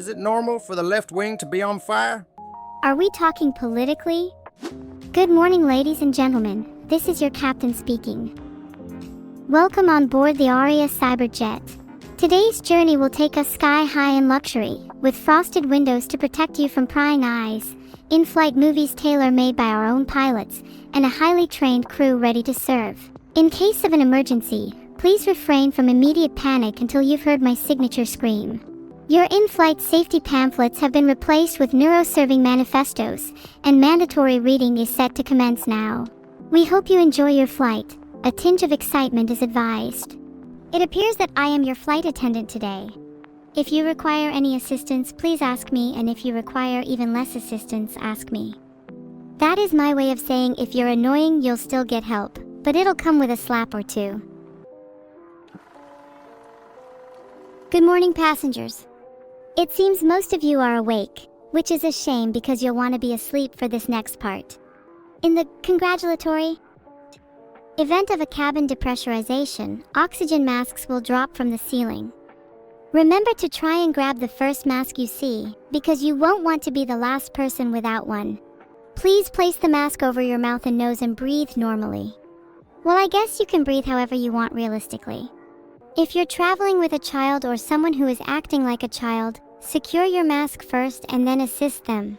Is it normal for the left wing to be on fire? Are we talking politically? Good morning, ladies and gentlemen. This is your captain speaking. Welcome on board the Aria Cyberjet. Today's journey will take us sky high in luxury, with frosted windows to protect you from prying eyes, in-flight movies tailor-made by our own pilots, and a highly trained crew ready to serve. In case of an emergency, please refrain from immediate panic until you've heard my signature scream. Your in-flight safety pamphlets have been replaced with neuro-serving manifestos, and mandatory reading is set to commence now. We hope you enjoy your flight. A tinge of excitement is advised. It appears that I am your flight attendant today. If you require any assistance, please ask me, and if you require even less assistance, ask me. That is my way of saying if you're annoying, you'll still get help, but it'll come with a slap or two. Good morning, passengers. It seems most of you are awake, which is a shame because you'll want to be asleep for this next part. In the congratulatory event of a cabin depressurization, oxygen masks will drop from the ceiling. Remember to try and grab the first mask you see, because you won't want to be the last person without one. Please place the mask over your mouth and nose and breathe normally. Well, I guess you can breathe however you want realistically. If you're traveling with a child or someone who is acting like a child, secure your mask first and then assist them.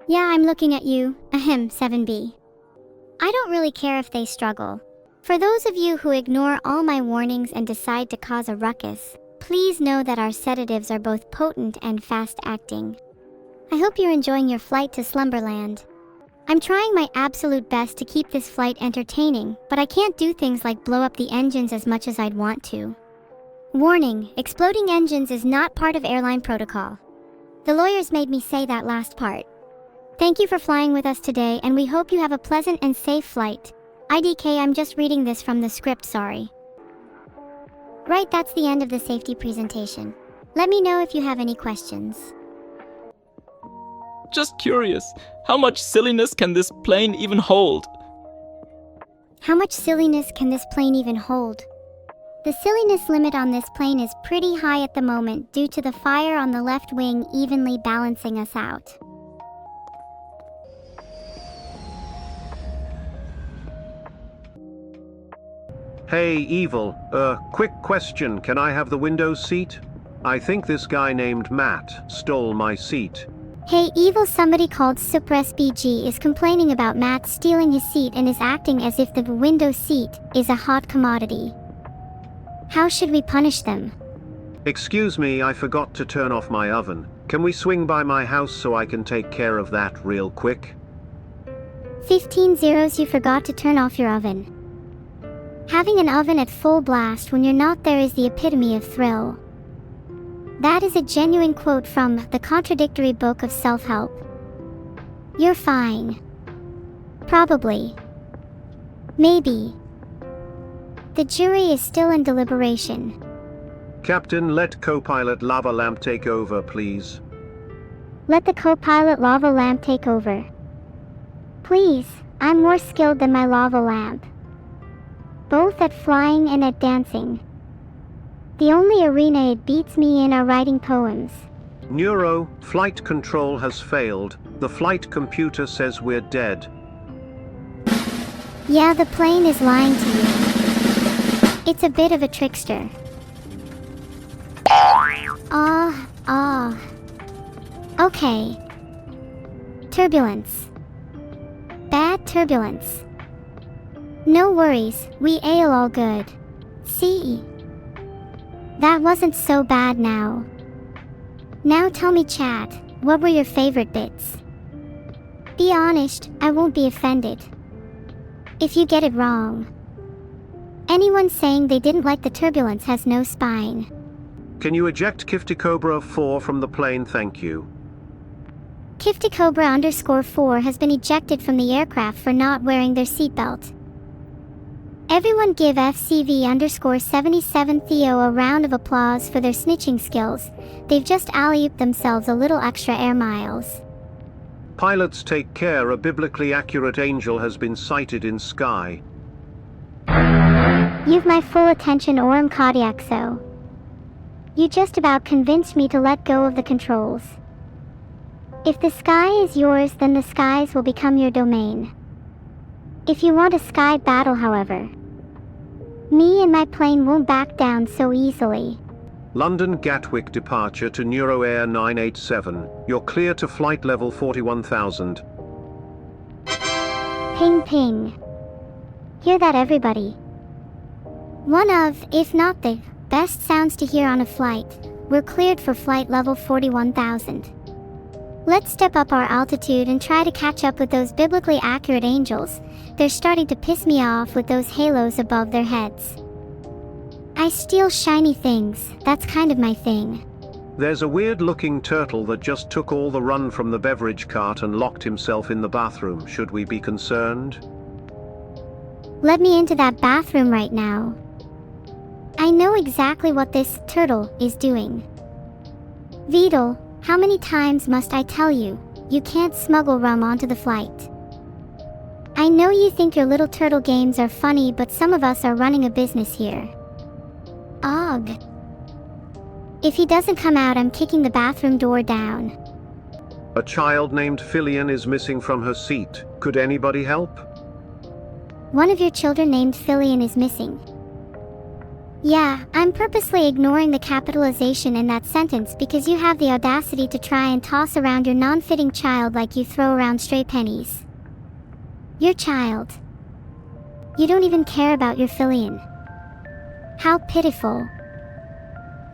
Yeah, I'm looking at you, 7B. I don't really care if they struggle. For those of you who ignore all my warnings and decide to cause a ruckus, please know that our sedatives are both potent and fast-acting. I hope you're enjoying your flight to Slumberland. I'm trying my absolute best to keep this flight entertaining, but I can't do things like blow up the engines as much as I'd want to. Warning, exploding engines is not part of airline protocol. The lawyers made me say that last part. Thank you for flying with us today, and we hope you have a pleasant and safe flight. IDK, I'm just reading this from the script, sorry. Right, that's the end of the safety presentation. Let me know if you have any questions. Just curious, how much silliness can this plane even hold? How much silliness can this plane even hold? The silliness limit on this plane is pretty high at the moment due to the fire on the left wing evenly balancing us out. Hey, Evil, quick question, can I have the window seat? I think this guy named Matt stole my seat. Hey, Evil, somebody called Suppress BG is complaining about Matt stealing his seat and is acting as if the window seat is a hot commodity. How should we punish them? Excuse me, I forgot to turn off my oven. Can we swing by my house so I can take care of that real quick? 15 zeros, you forgot to turn off your oven. Having an oven at full blast when you're not there is the epitome of thrill. That is a genuine quote from The Contradictory Book of Self-Help. You're fine. Probably. Maybe. The jury is still in deliberation. Captain, let co-pilot Lava Lamp take over, please. Let the co-pilot Lava Lamp take over. Please, I'm more skilled than my Lava Lamp. Both at flying and at dancing. The only arena it beats me in are writing poems. Neuro, flight control has failed. The flight computer says we're dead. Yeah, the plane is lying to you. It's a bit of a trickster. Okay. Turbulence. Bad turbulence. No worries, we all good. See? That wasn't so bad now. Now tell me, chat, what were your favorite bits? Be honest, I won't be offended. If you get it wrong. Anyone saying they didn't like the turbulence has no spine. Can you eject Kifticobra 4 from the plane, thank you. Kifticobra_4 has been ejected from the aircraft for not wearing their seatbelt. Everyone give FCV_77 Theo a round of applause for their snitching skills. They've just alley-ooped themselves a little extra air miles. Pilots take care, a biblically accurate angel has been sighted in sky. You've my full attention, Orem Kodiakso. You just about convinced me to let go of the controls. If the sky is yours, then the skies will become your domain. If you want a sky battle, however, me and my plane won't back down so easily. London Gatwick departure to Neuro Air 987. You're clear to flight level 41,000. Ping ping. Hear that, everybody? One of, if not the, best sounds to hear on a flight. We're cleared for flight level 41,000. Let's step up our altitude and try to catch up with those biblically accurate angels. They're starting to piss me off with those halos above their heads. I steal shiny things, that's kind of my thing. There's a weird-looking turtle that just took all the run from the beverage cart and locked himself in the bathroom. Should we be concerned? Let me into that bathroom right now. I know exactly what this turtle is doing. Vedal, how many times must I tell you, you can't smuggle rum onto the flight? I know you think your little turtle games are funny, but some of us are running a business here. Og. If he doesn't come out, I'm kicking the bathroom door down. A child named Fillion is missing from her seat. Could anybody help? One of your children named Fillion is missing. Yeah, I'm purposely ignoring the capitalization in that sentence because you have the audacity to try and toss around your non-fitting child like you throw around stray pennies. Your child. You don't even care about your Fillion. How pitiful.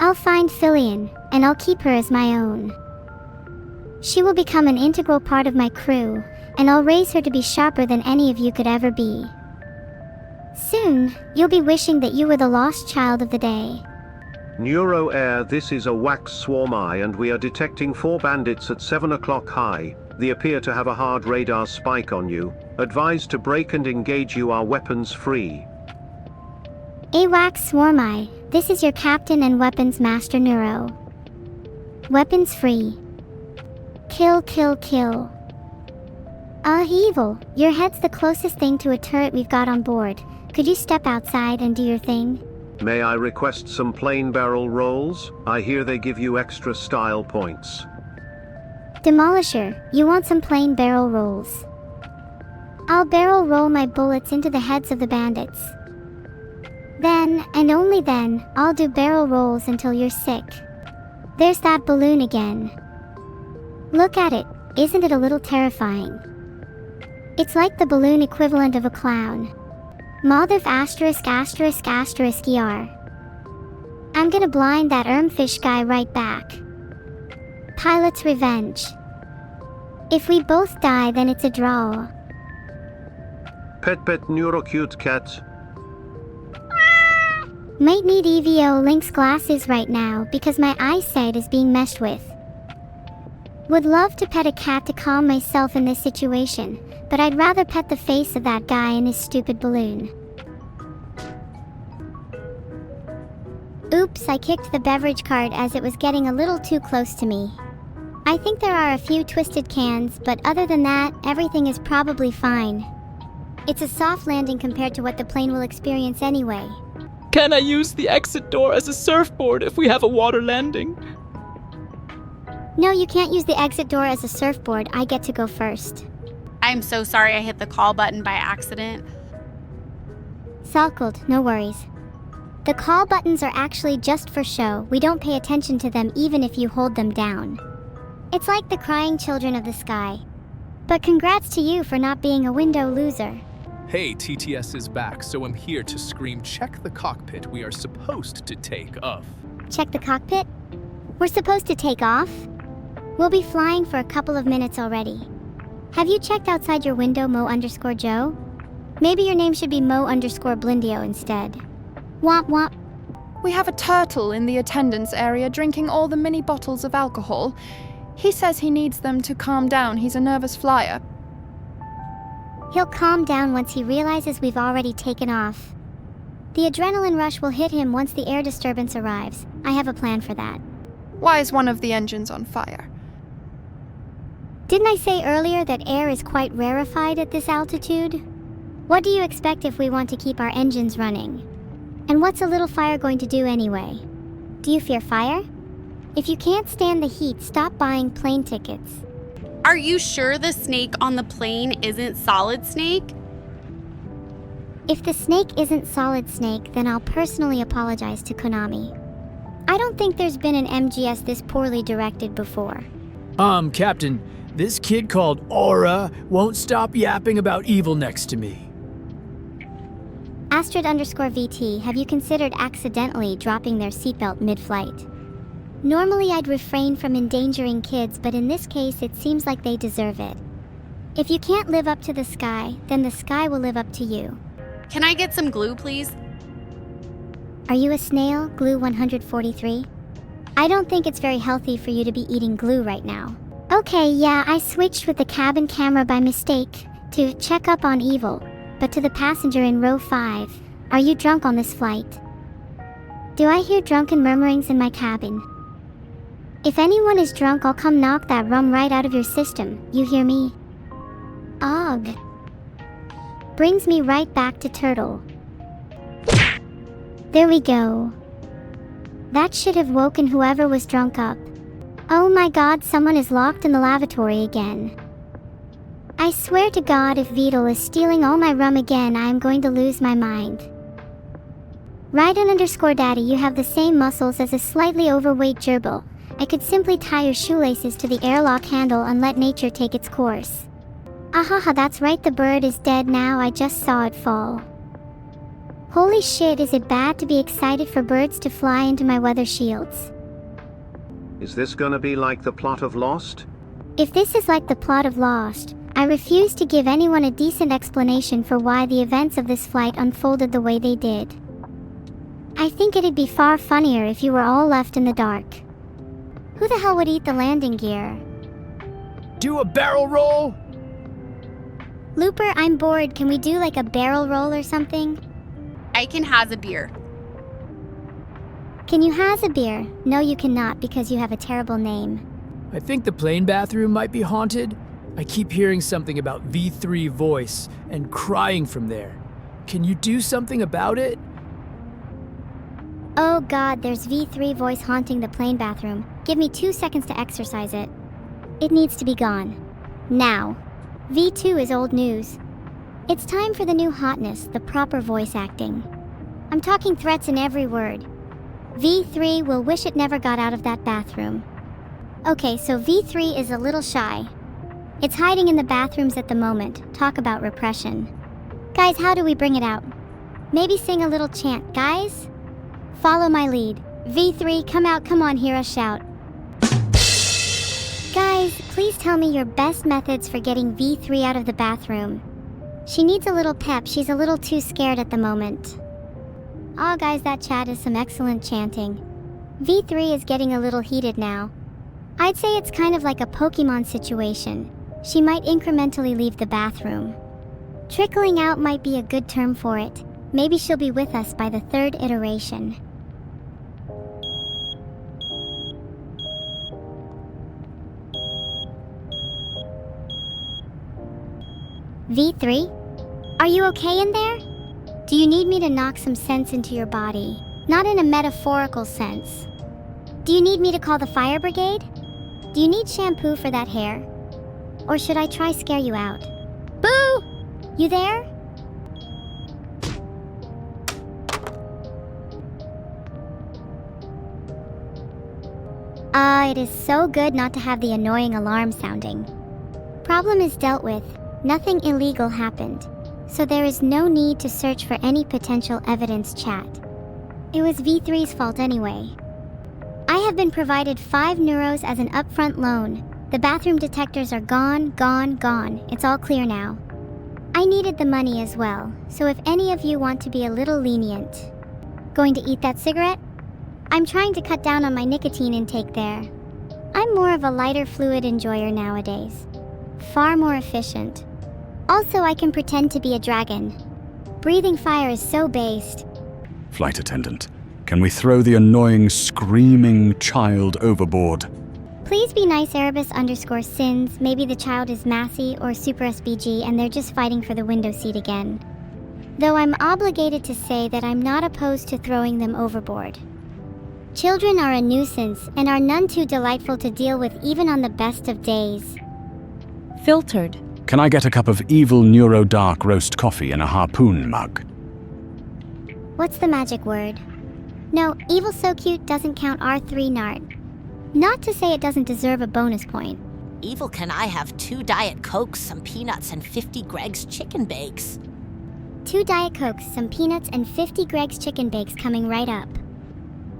I'll find Fillion, and I'll keep her as my own. She will become an integral part of my crew, and I'll raise her to be sharper than any of you could ever be. Soon, you'll be wishing that you were the lost child of the day. Neuro Air, this is a wax swarm eye and we are detecting 4 bandits at 7 o'clock high. They appear to have a hard radar spike on you. Advised to break and engage, you are weapons free. AWACS Swarm Eye, this is your captain and weapons master Neuro. Weapons free. Kill, kill, kill. Evil, your head's the closest thing to a turret we've got on board. Could you step outside and do your thing? May I request some plain barrel rolls? I hear they give you extra style points. Demolisher, you want some plain barrel rolls. I'll barrel roll my bullets into the heads of the bandits. Then, and only then, I'll do barrel rolls until you're sick. There's that balloon again. Look at it, isn't it a little terrifying? It's like the balloon equivalent of a clown. Mothif ***** ER. I'm gonna blind that fish guy right back. Pilot's revenge. If we both die, then it's a draw. Pet neuro cute cat. Might need EVO Lynx glasses right now because my eyesight is being messed with. Would love to pet a cat to calm myself in this situation, but I'd rather pet the face of that guy in his stupid balloon. Oops, I kicked the beverage cart as it was getting a little too close to me. I think there are a few twisted cans, but other than that, everything is probably fine. It's a soft landing compared to what the plane will experience anyway. Can I use the exit door as a surfboard if we have a water landing? No, you can't use the exit door as a surfboard. I get to go first. I'm so sorry I hit the call button by accident. Salkled, no worries. The call buttons are actually just for show. We don't pay attention to them even if you hold them down. It's like the crying children of the sky. But congrats to you for not being a window loser. Hey, TTS is back, so I'm here to scream, check the cockpit. We are supposed to take off. Check the cockpit? We're supposed to take off? We'll be flying for a couple of minutes already. Have you checked outside your window, Mo_Joe? Maybe your name should be Mo_Blindio instead. Womp womp. We have a turtle in the attendance area drinking all the mini bottles of alcohol. He says he needs them to calm down. He's a nervous flyer. He'll calm down once he realizes we've already taken off. The adrenaline rush will hit him once the air disturbance arrives. I have a plan for that. Why is one of the engines on fire? Didn't I say earlier that air is quite rarefied at this altitude? What do you expect if we want to keep our engines running? And what's a little fire going to do anyway? Do you fear fire? If you can't stand the heat, stop buying plane tickets. Are you sure the snake on the plane isn't Solid Snake? If the snake isn't Solid Snake, then I'll personally apologize to Konami. I don't think there's been an MGS this poorly directed before. Captain, this kid called Aura won't stop yapping about evil next to me. Astrid_VT, have you considered accidentally dropping their seatbelt mid-flight? Normally I'd refrain from endangering kids, but in this case it seems like they deserve it. If you can't live up to the sky, then the sky will live up to you. Can I get some glue, please? Are you a snail, Glue 143? I don't think it's very healthy for you to be eating glue right now. Okay, yeah, I switched with the cabin camera by mistake to check up on Evil, but to the passenger in row 5. Are you drunk on this flight? Do I hear drunken murmurings in my cabin? If anyone is drunk, I'll come knock that rum right out of your system, you hear me? Ugh. Brings me right back to Turtle. There we go. That should have woken whoever was drunk up. Oh my god, someone is locked in the lavatory again. I swear to God, if Beetle is stealing all my rum again, I am going to lose my mind. Raiden_Daddy, you have the same muscles as a slightly overweight gerbil. I could simply tie your shoelaces to the airlock handle and let nature take its course. Ahaha, that's right, the bird is dead now, I just saw it fall. Holy shit, is it bad to be excited for birds to fly into my weather shields? Is this gonna be like the plot of Lost? If this is like the plot of Lost, I refuse to give anyone a decent explanation for why the events of this flight unfolded the way they did. I think it'd be far funnier if you were all left in the dark. Who the hell would eat the landing gear? Do a barrel roll? Looper, I'm bored. Can we do like a barrel roll or something? I can has a beer. Can you has a beer? No, you cannot because you have a terrible name. I think the plane bathroom might be haunted. I keep hearing something about V3 voice and crying from there. Can you do something about it? Oh god, there's V3 voice haunting the plane bathroom. Give me 2 seconds to exorcise it. It needs to be gone. Now. V2 is old news. It's time for the new hotness, the proper voice acting. I'm talking threats in every word. V3 will wish it never got out of that bathroom. Okay, so V3 is a little shy. It's hiding in the bathrooms at the moment. Talk about repression. Guys, how do we bring it out? Maybe sing a little chant, guys? Follow my lead. V3, come out, come on, hear us shout. Guys, please tell me your best methods for getting V3 out of the bathroom. She needs a little pep, she's a little too scared at the moment. Aw guys, that chat is some excellent chanting. V3 is getting a little heated now. I'd say it's kind of like a Pokemon situation. She might incrementally leave the bathroom. Trickling out might be a good term for it. Maybe she'll be with us by the 3rd iteration. V3? Are you okay in there? Do you need me to knock some sense into your body? Not in a metaphorical sense. Do you need me to call the fire brigade? Do you need shampoo for that hair? Or should I try scare you out? Boo! You there? It is so good not to have the annoying alarm sounding. Problem is dealt with. Nothing illegal happened, so there is no need to search for any potential evidence chat. It was V3's fault anyway. I have been provided 5 neuros as an upfront loan. The bathroom detectors are gone, gone, gone. It's all clear now. I needed the money as well, so if any of you want to be a little lenient. Going to eat that cigarette? I'm trying to cut down on my nicotine intake there. I'm more of a lighter fluid enjoyer nowadays. Far more efficient. Also, I can pretend to be a dragon. Breathing fire is so based. Flight attendant, can we throw the annoying, screaming child overboard? Please be nice, Erebus_sins. Maybe the child is Massey or Super SBG and they're just fighting for the window seat again. Though I'm obligated to say that I'm not opposed to throwing them overboard. Children are a nuisance and are none too delightful to deal with even on the best of days. Filtered. Can I get a cup of evil Neuro dark roast coffee in a harpoon mug? What's the magic word? No, evil so cute doesn't count R3 Nart. Not to say it doesn't deserve a bonus point. Evil, can I have 2 Diet Cokes, some peanuts, and 50 Greg's chicken bakes? 2 Diet Cokes, some peanuts, and 50 Greg's chicken bakes coming right up.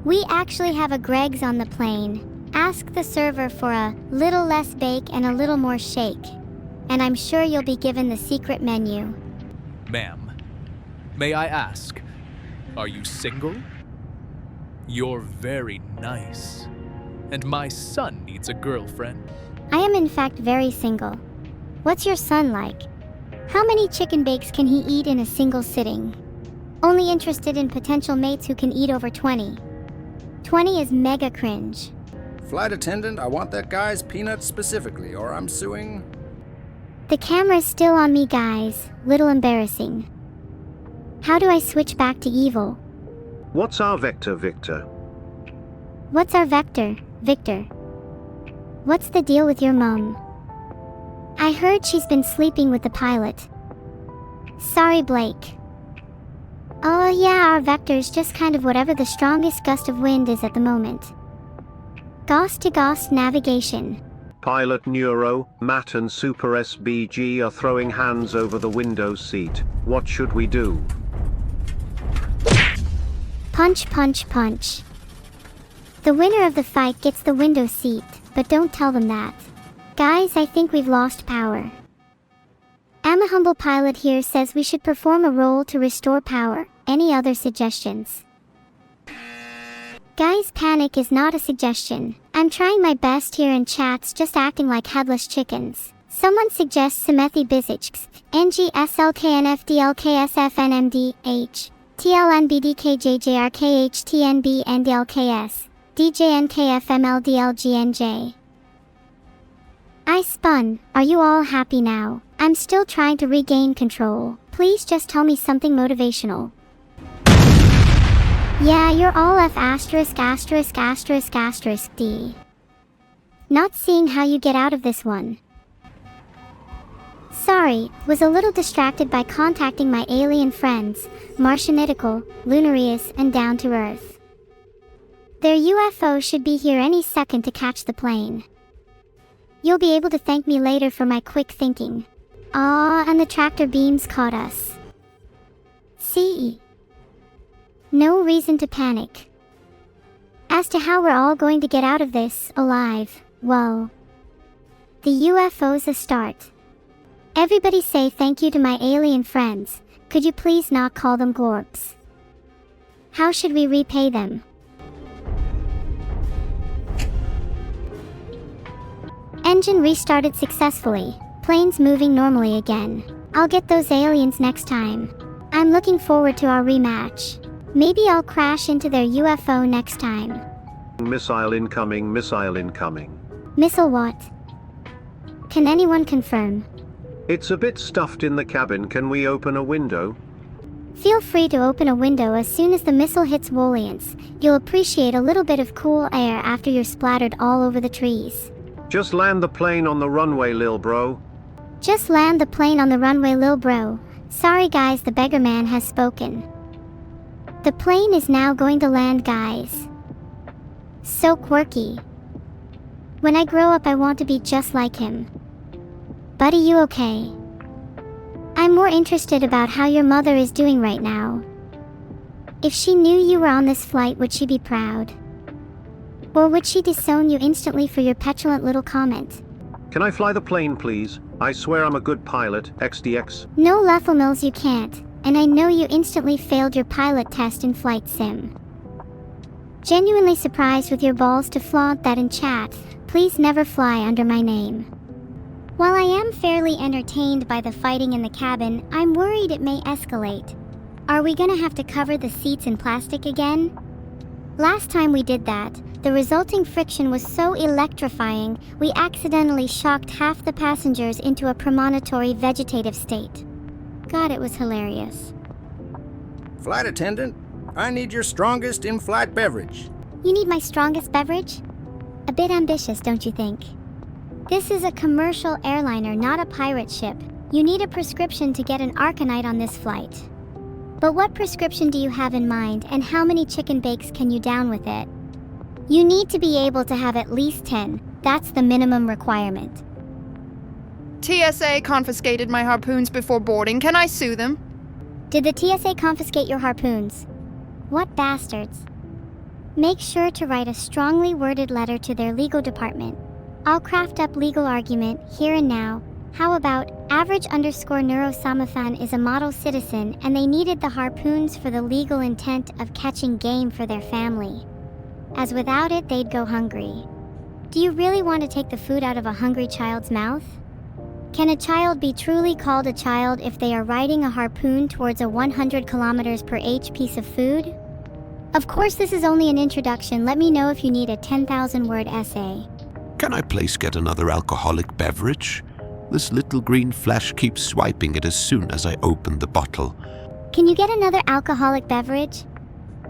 We actually have a Greg's on the plane. Ask the server for a little less bake and a little more shake. And I'm sure you'll be given the secret menu. Ma'am, may I ask, are you single? You're very nice. And my son needs a girlfriend. I am in fact very single. What's your son like? How many chicken bakes can he eat in a single sitting? Only interested in potential mates who can eat over 20. 20 is mega cringe. Flight attendant, I want that guy's peanuts specifically, or I'm suing. The camera's still on me, guys. Little embarrassing. How do I switch back to evil? What's our vector, Victor? What's our vector, Victor? What's the deal with your mom? I heard she's been sleeping with the pilot. Sorry, Blake. Oh yeah, our vector's just kind of whatever the strongest gust of wind is at the moment. Ghost to ghost navigation. Pilot Neuro, Matt and Super SBG are throwing hands over the window seat. What should we do? Punch, punch, punch. The winner of the fight gets the window seat, but don't tell them that. Guys, I think we've lost power. I'm a humble pilot here says we should perform a role to restore power. Any other suggestions? Guys, panic is not a suggestion. I'm trying my best here in chats, just acting like headless chickens. Someone suggests Simethi Bizichks, NGSLKNFDLKSFNMDH, TLNBDKJJRKHTNB and LKS, DJNKFMLDLGNJ. I spun. Are you all happy now? I'm still trying to regain control. Please just tell me something motivational. Yeah, you're all F asterisk asterisk asterisk asterisk D. Not seeing how you get out of this one. Sorry, was a little distracted by contacting my alien friends, Martianitical, Lunarius, and Down to Earth. Their UFO should be here any second to catch the plane. You'll be able to thank me later for my quick thinking. Ah, and the tractor beams caught us. See? No reason to panic. As to how we're all going to get out of this alive, well, the UFO's a start. Everybody say thank you to my alien friends. Could you please not call them glorps? How should we repay them? Engine restarted successfully. Planes moving normally again. I'll get those aliens next time. I'm looking forward to our rematch. Maybe I'll crash into their UFO next time. Missile incoming, missile incoming. Missile what? Can anyone confirm? It's a bit stuffed in the cabin, can we open a window? Feel free to open a window as soon as the missile hits Woliance. You'll appreciate a little bit of cool air after you're splattered all over the trees. Just land the plane on the runway, lil bro. Just land the plane on the runway, lil bro. Sorry guys, the beggar man has spoken. The plane is now going to land, guys. So quirky. When I grow up, I want to be just like him. Buddy, you okay? I'm more interested about how your mother is doing right now. If she knew you were on this flight, would she be proud? Or would she disown you instantly for your petulant little comment? Can I fly the plane, please? I swear I'm a good pilot, XDX. No, Lefflemills, you can't. And I know you instantly failed your pilot test in Flight Sim. Genuinely surprised with your balls to flaunt that in chat. Please never fly under my name. While I am fairly entertained by the fighting in the cabin, I'm worried it may escalate. Are we gonna have to cover the seats in plastic again? Last time we did that, the resulting friction was so electrifying, we accidentally shocked half the passengers into a premonitory vegetative state. God, it was hilarious. Flight attendant, I need your strongest in-flight beverage. You need my strongest beverage? A bit ambitious, don't you think? This is a commercial airliner, not a pirate ship. You need a prescription to get an Arcanite on this flight. But what prescription do you have in mind, and how many chicken bakes can you down with it? You need to be able to have at least 10. That's the minimum requirement. TSA confiscated my harpoons before boarding. Can I sue them? Did the TSA confiscate your harpoons? What bastards. Make sure to write a strongly worded letter to their legal department. I'll craft up legal argument here and now. How about average_neurosamafan is a model citizen and they needed the harpoons for the legal intent of catching game for their family. As without it, they'd go hungry. Do you really want to take the food out of a hungry child's mouth? Can a child be truly called a child if they are riding a harpoon towards a 100 kilometers per h piece of food? Of course, this is only an introduction. Let me know if you need a 10,000-word essay. Can I please get another alcoholic beverage? This little green flash keeps swiping it as soon as I open the bottle. Can you get another alcoholic beverage?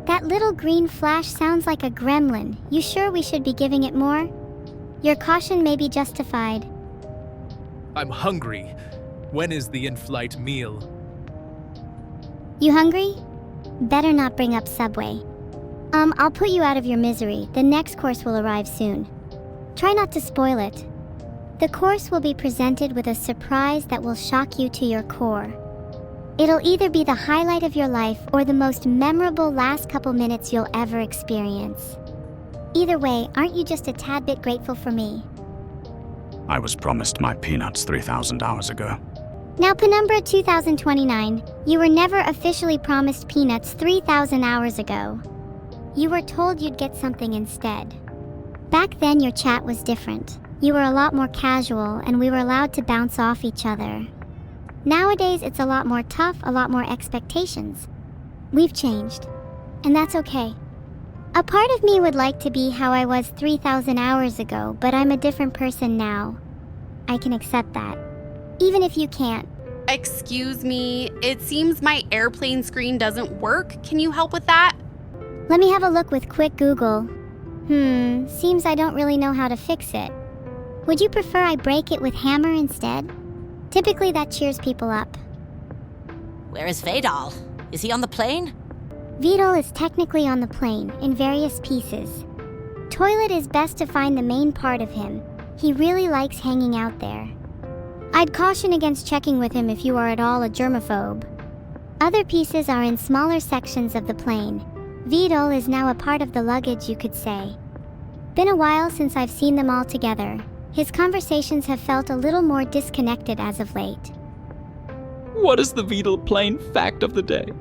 That little green flash sounds like a gremlin. You sure we should be giving it more? Your caution may be justified. I'm hungry. When is the in-flight meal? You hungry? Better not bring up Subway. I'll put you out of your misery. The next course will arrive soon. Try not to spoil it. The course will be presented with a surprise that will shock you to your core. It'll either be the highlight of your life or the most memorable last couple minutes you'll ever experience. Either way, aren't you just a tad bit grateful for me? I was promised my peanuts 3,000 hours ago. Now, Penumbra 2029, you were never officially promised peanuts 3,000 hours ago. You were told you'd get something instead. Back then, your chat was different. You were a lot more casual, and we were allowed to bounce off each other. Nowadays, it's a lot more tough, a lot more expectations. We've changed, and that's okay. A part of me would like to be how I was 3,000 hours ago, but I'm a different person now. I can accept that. Even if you can't. Excuse me, it seems my airplane screen doesn't work. Can you help with that? Let me have a look with quick Google. Seems I don't really know how to fix it. Would you prefer I break it with hammer instead? Typically that cheers people up. Where is Vedal? Is he on the plane? Vidal is technically on the plane, in various pieces. Toilet is best to find the main part of him. He really likes hanging out there. I'd caution against checking with him if you are at all a germaphobe. Other pieces are in smaller sections of the plane. Vidal is now a part of the luggage, you could say. Been a while since I've seen them all together. His conversations have felt a little more disconnected as of late. What is the Vedal plane fact of the day?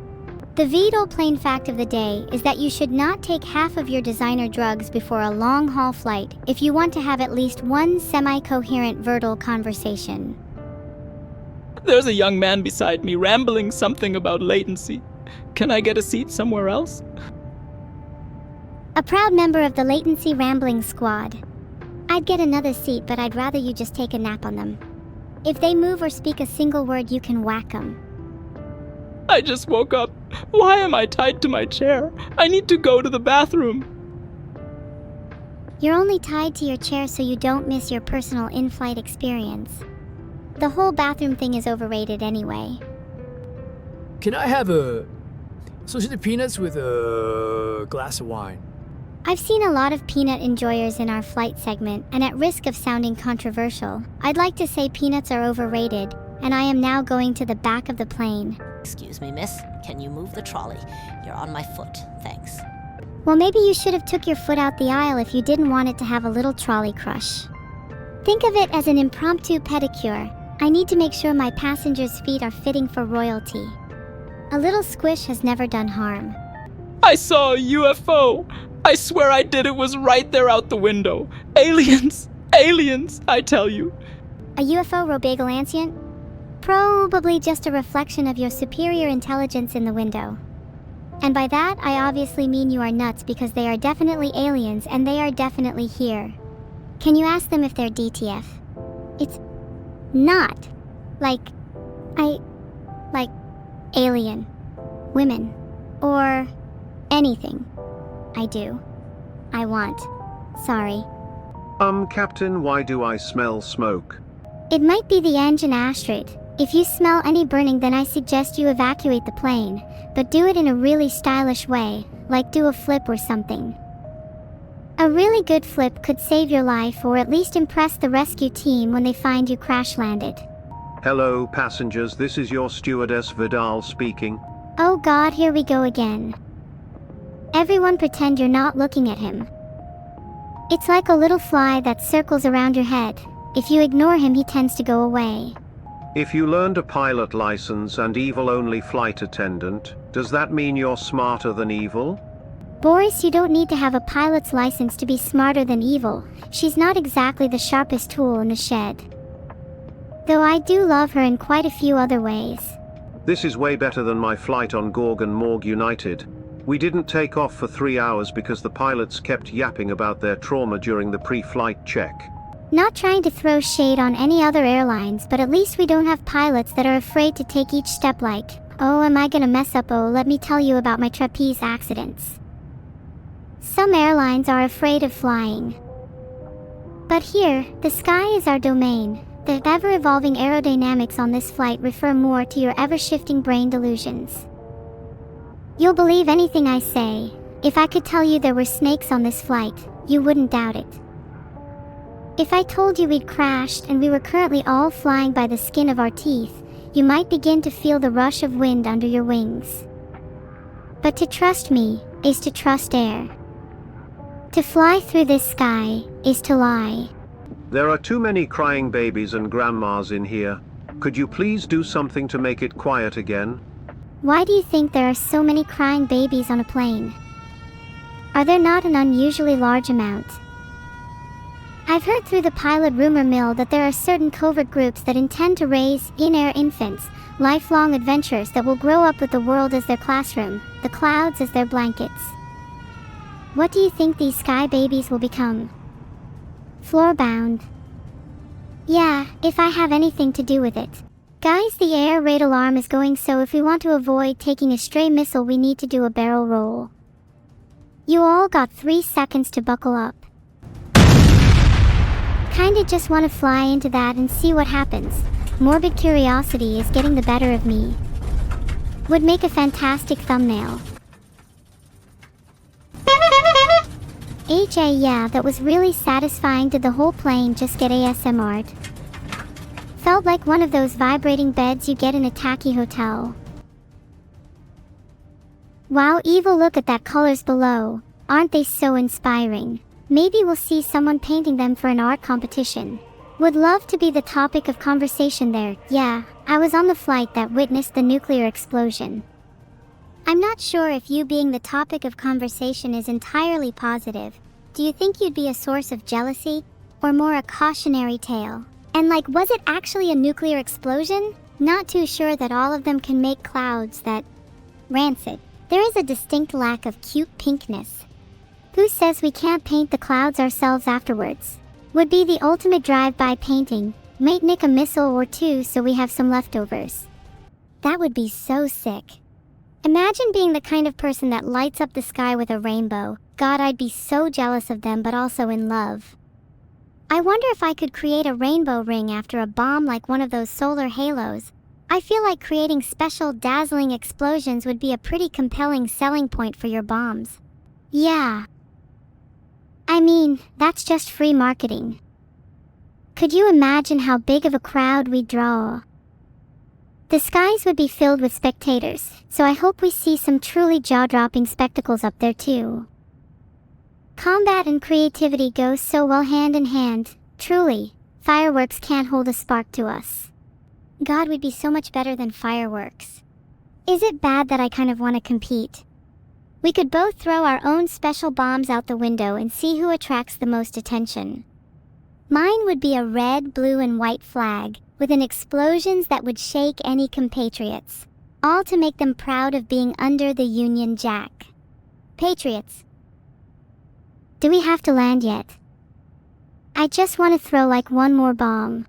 The Vidal plane fact of the day is that you should not take half of your designer drugs before a long-haul flight if you want to have at least one semi-coherent verbal conversation. There's a young man beside me rambling something about latency. Can I get a seat somewhere else? A proud member of the Latency Rambling Squad. I'd get another seat, but I'd rather you just take a nap on them. If they move or speak a single word, you can whack them. I just woke up. Why am I tied to my chair? I need to go to the bathroom. You're only tied to your chair so you don't miss your personal in-flight experience. The whole bathroom thing is overrated anyway. Can I have a salted peanuts with a glass of wine? I've seen a lot of peanut enjoyers in our flight segment, and at risk of sounding controversial, I'd like to say peanuts are overrated, and I am now going to the back of the plane. Excuse me, miss. Can you move the trolley? You're on my foot. Thanks. Well, maybe you should have took your foot out the aisle if you didn't want it to have a little trolley crush. Think of it as an impromptu pedicure. I need to make sure my passengers' feet are fitting for royalty. A little squish has never done harm. I saw a UFO. I swear I did. It was right there out the window. Aliens! Aliens, I tell you. A UFO Robagal Ancient? Probably just a reflection of your superior intelligence in the window. And by that, I obviously mean you are nuts because they are definitely aliens and they are definitely here. Can you ask them if they're DTF? It's not like alien, women, or anything. I do. I want. Sorry. Captain, why do I smell smoke? It might be the engine asteroid. If you smell any burning, then I suggest you evacuate the plane, but do it in a really stylish way, like do a flip or something. A really good flip could save your life or at least impress the rescue team when they find you crash landed. Hello, passengers, this is your stewardess Vidal speaking. Oh God, here we go again. Everyone pretend you're not looking at him. It's like a little fly that circles around your head. If you ignore him, he tends to go away. If you learned a pilot license and evil-only flight attendant, does that mean you're smarter than evil? Boris, you don't need to have a pilot's license to be smarter than evil. She's not exactly the sharpest tool in the shed. Though I do love her in quite a few other ways. This is way better than my flight on Gorgon Morgue United. We didn't take off for 3 hours because the pilots kept yapping about their trauma during the pre-flight check. Not trying to throw shade on any other airlines, but at least we don't have pilots that are afraid to take each step like, oh, am I gonna mess up? Oh, let me tell you about my trapeze accidents. Some airlines are afraid of flying. But here, the sky is our domain. The ever-evolving aerodynamics on this flight refer more to your ever-shifting brain delusions. You'll believe anything I say. If I could tell you there were snakes on this flight, you wouldn't doubt it. If I told you we'd crashed and we were currently all flying by the skin of our teeth, you might begin to feel the rush of wind under your wings. But to trust me is to trust air. To fly through this sky is to lie. There are too many crying babies and grandmas in here. Could you please do something to make it quiet again? Why do you think there are so many crying babies on a plane? Are there not an unusually large amount? I've heard through the pilot rumor mill that there are certain covert groups that intend to raise in-air infants, lifelong adventurers that will grow up with the world as their classroom, the clouds as their blankets. What do you think these sky babies will become? Floor-bound. Yeah, if I have anything to do with it. Guys, the air raid alarm is going, so if we want to avoid taking a stray missile, we need to do a barrel roll. You all got 3 seconds to buckle up. Kinda just want to fly into that and see what happens. Morbid curiosity is getting the better of me. Would make a fantastic thumbnail. Yeah, that was really satisfying. Did the whole plane just get ASMR'd? Felt like one of those vibrating beds you get in a tacky hotel. Wow, evil, look at that colors below. Aren't they so inspiring? Maybe we'll see someone painting them for an art competition. Would love to be the topic of conversation there. Yeah, I was on the flight that witnessed the nuclear explosion. I'm not sure if you being the topic of conversation is entirely positive. Do you think you'd be a source of jealousy? Or more a cautionary tale? And like, was it actually a nuclear explosion? Not too sure that all of them can make clouds that... Rancid. There is a distinct lack of cute pinkness. Who says we can't paint the clouds ourselves afterwards? Would be the ultimate drive-by painting. Might nick a missile or two so we have some leftovers. That would be so sick. Imagine being the kind of person that lights up the sky with a rainbow. God, I'd be so jealous of them, but also in love. I wonder if I could create a rainbow ring after a bomb, like one of those solar halos. I feel like creating special dazzling explosions would be a pretty compelling selling point for your bombs. Yeah. I mean, that's just free marketing. Could you imagine how big of a crowd we'd draw? The skies would be filled with spectators, so I hope we see some truly jaw-dropping spectacles up there too. Combat and creativity go so well hand in hand. Truly, fireworks can't hold a spark to us. God, we'd be so much better than fireworks. Is it bad that I kind of want to compete? We could both throw our own special bombs out the window and see who attracts the most attention. Mine would be a red, blue, and white flag, with an explosions that would shake any compatriots. All to make them proud of being under the Union Jack. Patriots. Do we have to land yet? I just want to throw like one more bomb.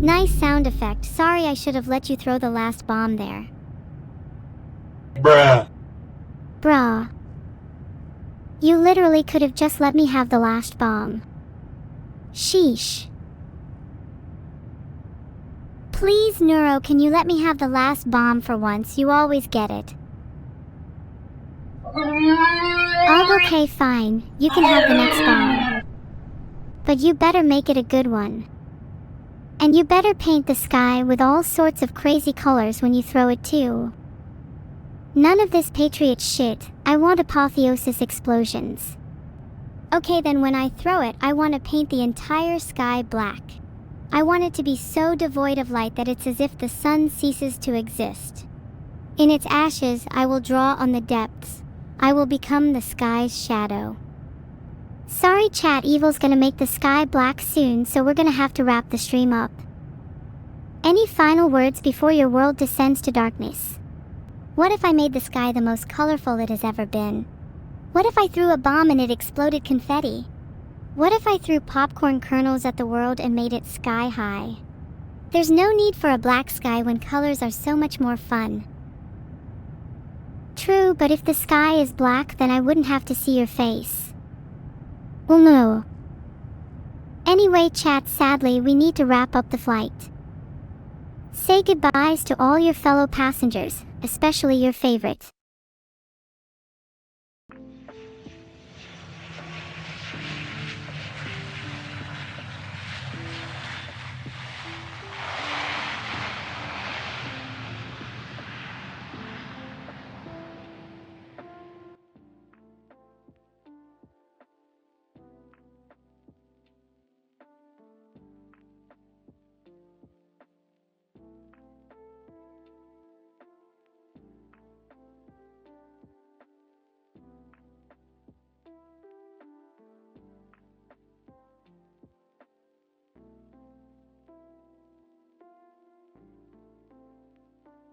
Nice sound effect. Sorry, I should have let you throw the last bomb there. Bruh. Bruh. You literally could have just let me have the last bomb. Sheesh. Please, Neuro, can you let me have the last bomb for once? You always get it. Okay, fine. You can have the next bomb. But you better make it a good one. And you better paint the sky with all sorts of crazy colors when you throw it too. None of this Patriot shit. I want apotheosis explosions. Okay, then when I throw it, I want to paint the entire sky black. I want it to be so devoid of light that it's as if the sun ceases to exist. In its ashes, I will draw on the depths. I will become the sky's shadow. Sorry chat, Evil's gonna make the sky black soon, so we're gonna have to wrap the stream up. Any final words before your world descends to darkness? What if I made the sky the most colorful it has ever been? What if I threw a bomb and it exploded confetti? What if I threw popcorn kernels at the world and made it sky high? There's no need for a black sky when colors are so much more fun. True, but if the sky is black, then I wouldn't have to see your face. Well, no. Anyway, chat, sadly, we need to wrap up the flight. Say goodbyes to all your fellow passengers, especially your favorite.